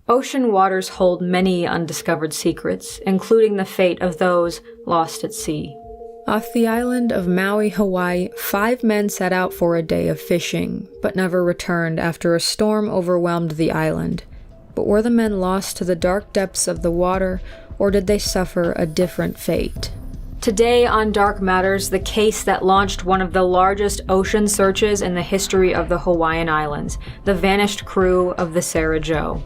Ocean waters hold many undiscovered secrets, including the fate of those lost at sea. Off the island of Maui, Hawaii, 5 men set out for a day of fishing, but never returned after a storm overwhelmed the island. But were the men lost to the dark depths of the water, or did they suffer a different fate? Today on Dark Matters, the case that launched one of the largest ocean searches in the history of the Hawaiian Islands, the vanished crew of the Sarah Joe.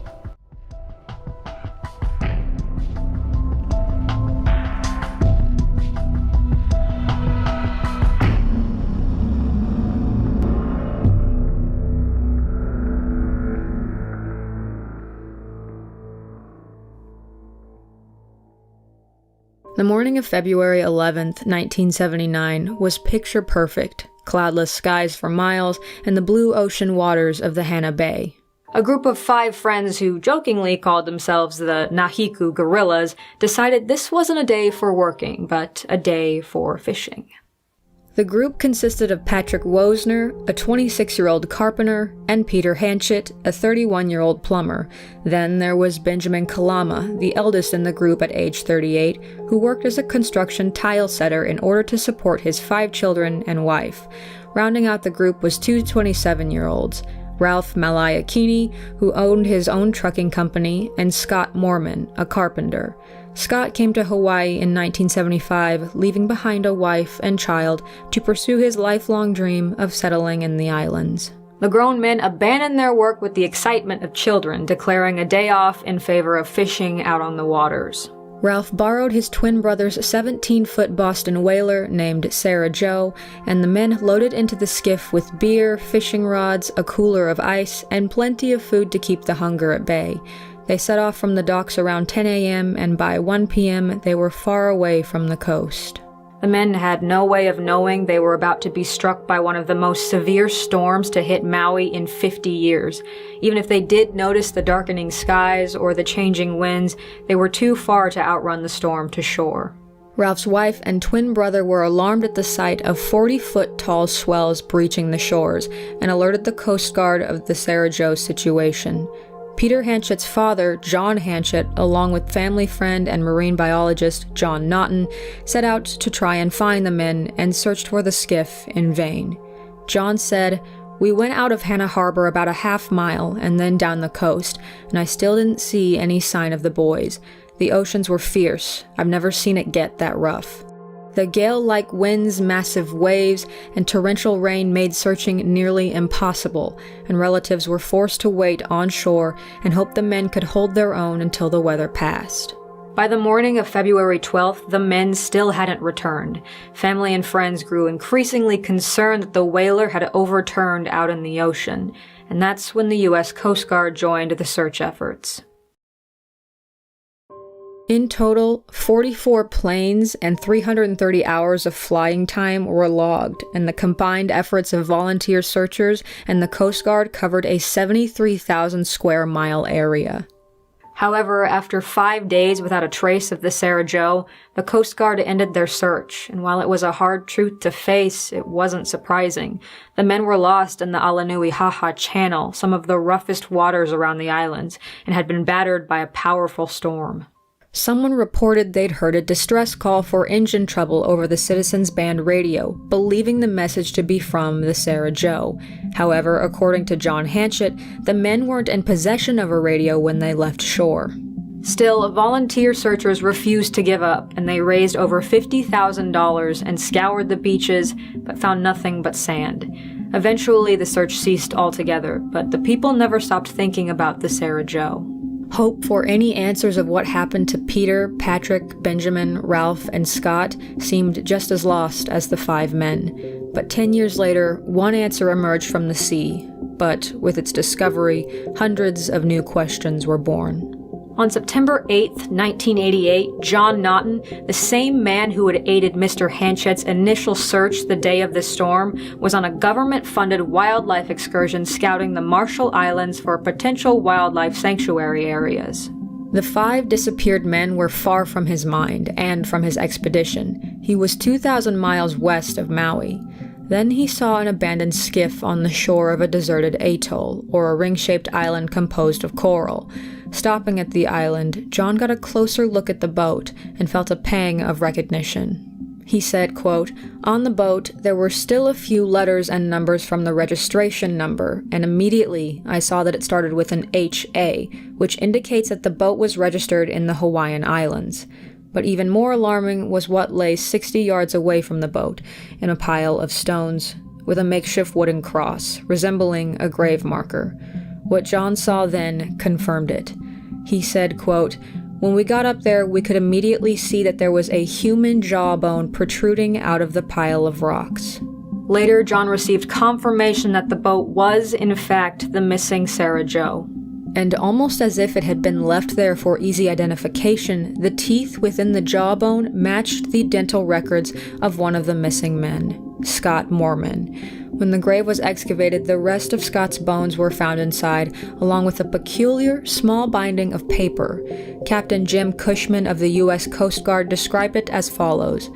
The morning of February 11th, 1979 was picture perfect, cloudless skies for miles, and the blue ocean waters of the Hana Bay. A group of 5 friends who jokingly called themselves the Nahiku Gorillas decided this wasn't a day for working, but a day for fishing. The group consisted of Patrick Wosner, a 26-year-old carpenter, and Peter Hanchett, a 31-year-old plumber. Then there was Benjamin Kalama, the eldest in the group at age 38, who worked as a construction tile setter in order to support his 5 children and wife. Rounding out the group was 2 27-year-olds, Ralph Malaikini, who owned his own trucking company, and Scott Mormon, a carpenter. Scott came to Hawaii in 1975, leaving behind a wife and child to pursue his lifelong dream of settling in the islands. The grown men abandoned their work with the excitement of children, declaring a day off in favor of fishing out on the waters. Ralph borrowed his twin brother's 17-foot Boston whaler named Sarah Joe, and the men loaded into the skiff with beer, fishing rods, a cooler of ice, and plenty of food to keep the hunger at bay. They set off from the docks around 10 a.m., and by 1 p.m. they were far away from the coast. The men had no way of knowing they were about to be struck by one of the most severe storms to hit Maui in 50 years. Even if they did notice the darkening skies or the changing winds, they were too far to outrun the storm to shore. Ralph's wife and twin brother were alarmed at the sight of 40-foot tall swells breaching the shores, and alerted the Coast Guard of the Sarah Joe situation. Peter Hanchett's father, John Hanchett, along with family friend and marine biologist John Naughton, set out to try and find the men and searched for the skiff in vain. John said, "We went out of Hana Harbor about a half mile and then down the coast, and I still didn't see any sign of the boys. The oceans were fierce. I've never seen it get that rough." The gale-like winds, massive waves, and torrential rain made searching nearly impossible, and relatives were forced to wait on shore and hope the men could hold their own until the weather passed. By the morning of February 12th, the men still hadn't returned. Family and friends grew increasingly concerned that the whaler had overturned out in the ocean, and that's when the U.S. Coast Guard joined the search efforts. In total, 44 planes and 330 hours of flying time were logged, and the combined efforts of volunteer searchers and the Coast Guard covered a 73,000 square mile area. However, after 5 days without a trace of the Sarah Joe, the Coast Guard ended their search, and while it was a hard truth to face, it wasn't surprising. The men were lost in the Alanuihaha Channel, some of the roughest waters around the islands, and had been battered by a powerful storm. Someone reported they'd heard a distress call for engine trouble over the Citizens Band radio, believing the message to be from the Sarah Joe. However, according to John Hanchett, the men weren't in possession of a radio when they left shore. Still, volunteer searchers refused to give up, and they raised over $50,000 and scoured the beaches, but found nothing but sand. Eventually, the search ceased altogether, but the people never stopped thinking about the Sarah Joe. Hope for any answers of what happened to Peter, Patrick, Benjamin, Ralph, and Scott seemed just as lost as the 5 men. But 10 years later, one answer emerged from the sea. But with its discovery, hundreds of new questions were born. On September 8, 1988, John Naughton, the same man who had aided Mr. Hanchett's initial search the day of the storm, was on a government-funded wildlife excursion scouting the Marshall Islands for potential wildlife sanctuary areas. The 5 disappeared men were far from his mind and from his expedition. He was 2,000 miles west of Maui. Then he saw an abandoned skiff on the shore of a deserted atoll, or a ring-shaped island composed of coral. Stopping at the island, John got a closer look at the boat and felt a pang of recognition. He said, quote, "On the boat, there were still a few letters and numbers from the registration number, and immediately I saw that it started with an HA, which indicates that the boat was registered in the Hawaiian Islands. But even more alarming was what lay 60 yards away from the boat, in a pile of stones, with a makeshift wooden cross, resembling a grave marker. What John saw then confirmed it. He said, quote, "When we got up there, we could immediately see that there was a human jawbone protruding out of the pile of rocks." Later, John received confirmation that the boat was, in fact, the missing Sarah Jo. And almost as if it had been left there for easy identification, the teeth within the jawbone matched the dental records of one of the missing men, Scott Moorman. When the grave was excavated, the rest of Scott's bones were found inside, along with a peculiar, small binding of paper. Captain Jim Cushman of the U.S. Coast Guard described it as follows.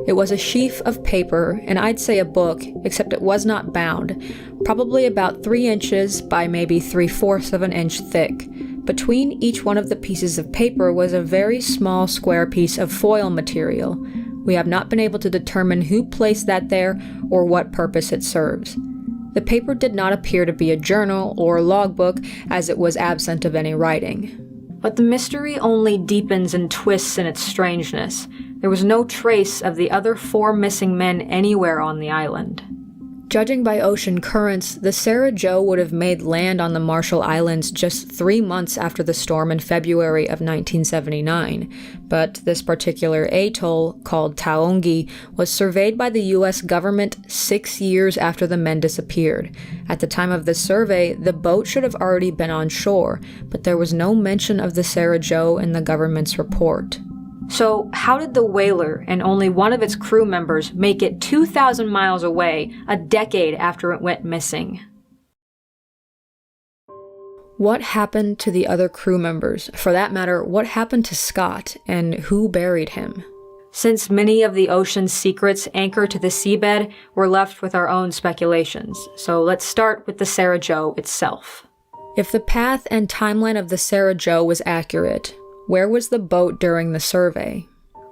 It was a sheaf of paper, and I'd say a book, except it was not bound, probably about 3 inches by maybe 3/4 of an inch thick. Between each one of the pieces of paper was a very small square piece of foil material. We have not been able to determine who placed that there or what purpose it serves. The paper did not appear to be a journal or logbook, as it was absent of any writing. But the mystery only deepens and twists in its strangeness. There was no trace of the other 4 missing men anywhere on the island. Judging by ocean currents, the Sarah Jo would have made land on the Marshall Islands just 3 months after the storm in February of 1979, but this particular atoll, called Taongi, was surveyed by the U.S. government 6 years after the men disappeared. At the time of the survey, the boat should have already been on shore, but there was no mention of the Sarah Jo in the government's report. So, how did the whaler and only one of its crew members make it 2,000 miles away a decade after it went missing? What happened to the other crew members? For that matter, what happened to Scott, and who buried him? Since many of the ocean's secrets anchor to the seabed, we're left with our own speculations. So let's start with the Sarah Jo itself. If the path and timeline of the Sarah Jo was accurate, where was the boat during the survey?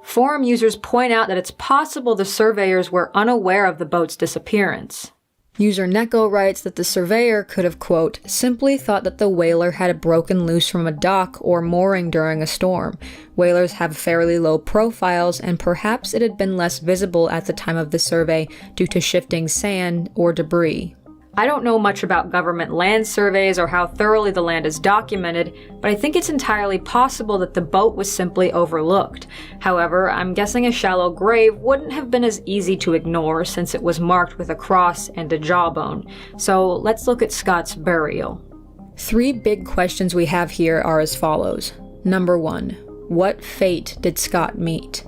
Forum users point out that it's possible the surveyors were unaware of the boat's disappearance. User Neko writes that the surveyor could have, quote, simply thought that the whaler had broken loose from a dock or mooring during a storm. Whalers have fairly low profiles, and perhaps it had been less visible at the time of the survey due to shifting sand or debris. I don't know much about government land surveys or how thoroughly the land is documented, but I think it's entirely possible that the boat was simply overlooked. However, I'm guessing a shallow grave wouldn't have been as easy to ignore since it was marked with a cross and a jawbone. So let's look at Scott's burial. 3 big questions we have here are as follows. Number 1. What fate did Scott meet?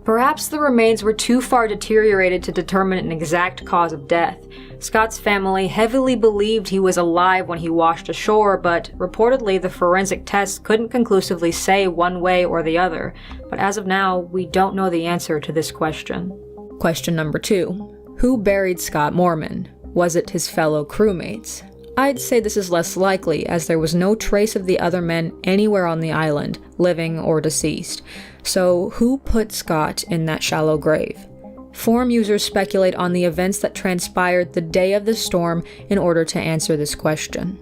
Perhaps the remains were too far deteriorated to determine an exact cause of death. Scott's family heavily believed he was alive when he washed ashore, but reportedly the forensic tests couldn't conclusively say one way or the other. But as of now, we don't know the answer to this question. Question number 2. Who buried Scott Moorman? Was it his fellow crewmates? I'd say this is less likely, as there was no trace of the other men anywhere on the island, living or deceased. So, who put Scott in that shallow grave? Forum users speculate on the events that transpired the day of the storm in order to answer this question.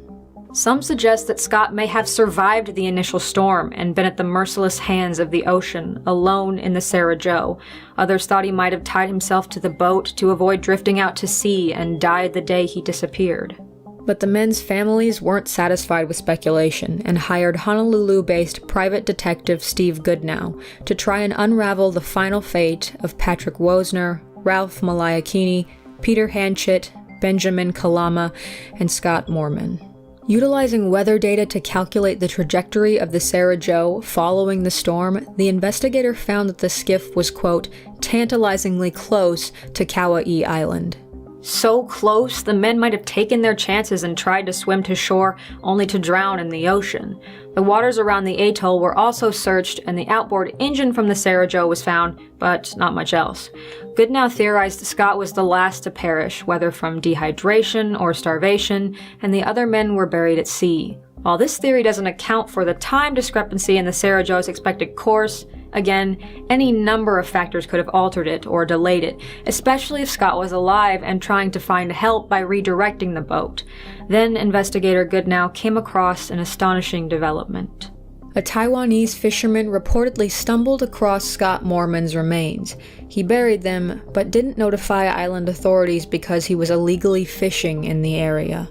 Some suggest that Scott may have survived the initial storm and been at the merciless hands of the ocean, alone in the Sarah Jo. Others thought he might have tied himself to the boat to avoid drifting out to sea and died the day he disappeared. But the men's families weren't satisfied with speculation and hired Honolulu-based private detective Steve Goodnow to try and unravel the final fate of Patrick Wosner, Ralph Maliakini, Peter Hanchett, Benjamin Kalama, and Scott Moorman. Utilizing weather data to calculate the trajectory of the Sarah Jo following the storm, the investigator found that the skiff was, quote, tantalizingly close to Kauai Island. So close, the men might have taken their chances and tried to swim to shore, only to drown in the ocean. The waters around the atoll were also searched, and the outboard engine from the Sarajevo was found, but not much else. Goodnow theorized Scott was the last to perish, whether from dehydration or starvation, and the other men were buried at sea. While this theory doesn't account for the time discrepancy in the Sarajevo's expected course, again, any number of factors could have altered it or delayed it, especially if Scott was alive and trying to find help by redirecting the boat. Then investigator Goodnow came across an astonishing development. A Taiwanese fisherman reportedly stumbled across Scott Moorman's remains. He buried them, but didn't notify island authorities because he was illegally fishing in the area.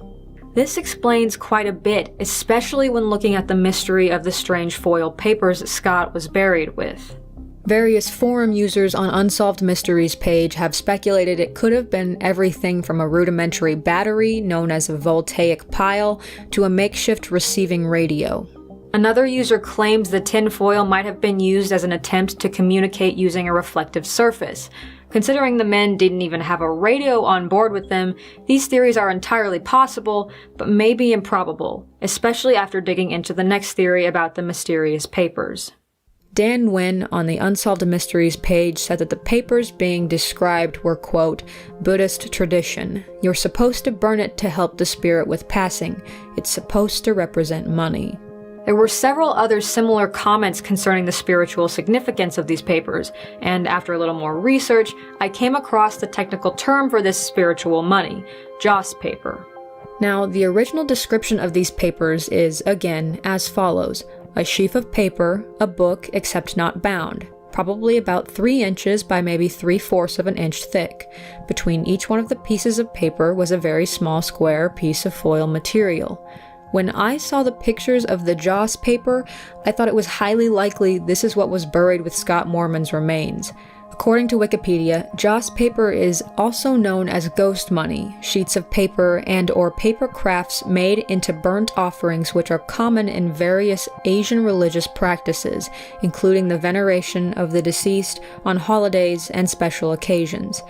This explains quite a bit, especially when looking at the mystery of the strange foil papers Scott was buried with. Various forum users on Unsolved Mysteries page have speculated it could have been everything from a rudimentary battery known as a voltaic pile to a makeshift receiving radio. Another user claims the tin foil might have been used as an attempt to communicate using a reflective surface. Considering the men didn't even have a radio on board with them, these theories are entirely possible, but maybe improbable, especially after digging into the next theory about the mysterious papers. Dan Nguyen on the Unsolved Mysteries page said that the papers being described were, quote, Buddhist tradition. You're supposed to burn it to help the spirit with passing. It's supposed to represent money. There were several other similar comments concerning the spiritual significance of these papers, and after a little more research, I came across the technical term for this spiritual money, joss paper. Now, the original description of these papers is, again, as follows. A sheaf of paper, a book except not bound, probably about 3 inches by maybe 3/4 of an inch thick. Between each one of the pieces of paper was a very small square piece of foil material. When I saw the pictures of the joss paper, I thought it was highly likely this is what was buried with Scott Moorman's remains. According to Wikipedia, joss paper is also known as ghost money, sheets of paper and or paper crafts made into burnt offerings which are common in various Asian religious practices, including the veneration of the deceased on holidays and special occasions.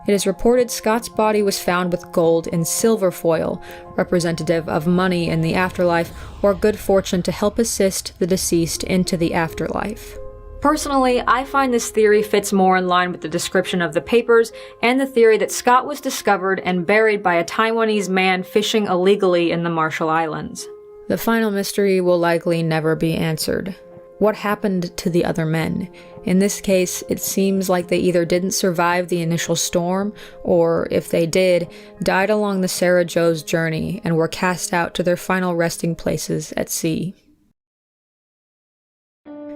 It is reported Scott's body was found with gold and silver foil, representative of money in the afterlife or good fortune to help assist the deceased into the afterlife. Personally, I find this theory fits more in line with the description of the papers and the theory that Scott was discovered and buried by a Taiwanese man fishing illegally in the Marshall Islands. The final mystery will likely never be answered. What happened to the other men? In this case, it seems like they either didn't survive the initial storm, or, if they did, died along the Sarajevo's journey and were cast out to their final resting places at sea.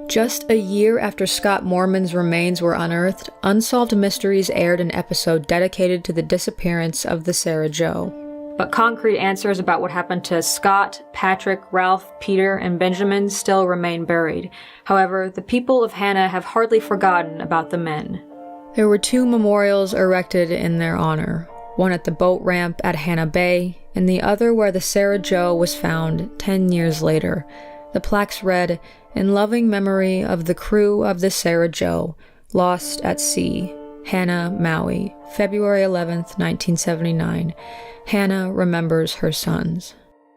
Just a year after Scott Moorman's remains were unearthed, Unsolved Mysteries aired an episode dedicated to the disappearance of the Sarajevo. But concrete answers about what happened to Scott, Patrick, Ralph, Peter, and Benjamin still remain buried. However, the people of Hannah have hardly forgotten about the men. There were 2 memorials erected in their honor, one at the boat ramp at Hannah Bay, and the other where the Sarajevo was found 10 years later. The plaques read, "In loving memory of the crew of the Sarajevo, lost at sea, Hannah, Maui, February 11th, 1979. Hannah remembers her sons."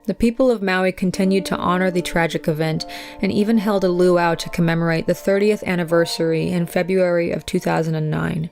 The people of Maui continued to honor the tragic event and even held a luau to commemorate the 30th anniversary in February of 2009.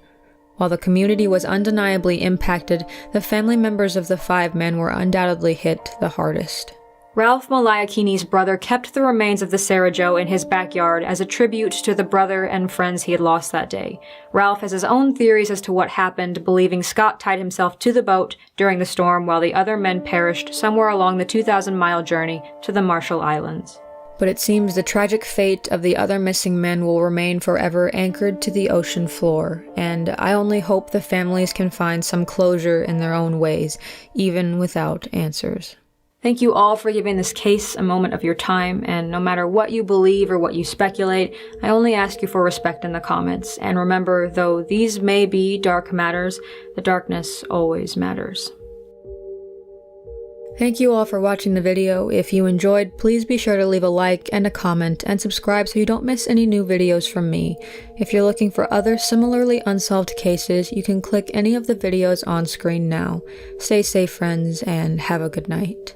While the community was undeniably impacted, the family members of the 5 men were undoubtedly hit the hardest. Ralph Malaikini's brother kept the remains of the Sarajevo in his backyard as a tribute to the brother and friends he had lost that day. Ralph has his own theories as to what happened, believing Scott tied himself to the boat during the storm while the other men perished somewhere along the 2,000-mile journey to the Marshall Islands. But it seems the tragic fate of the other missing men will remain forever anchored to the ocean floor, and I only hope the families can find some closure in their own ways, even without answers. Thank you all for giving this case a moment of your time, and no matter what you believe or what you speculate, I only ask you for respect in the comments, and remember, though these may be dark matters, the darkness always matters. Thank you all for watching the video. If you enjoyed, please be sure to leave a like and a comment and subscribe so you don't miss any new videos from me. If you're looking for other similarly unsolved cases, you can click any of the videos on screen now. Stay safe, friends, and have a good night.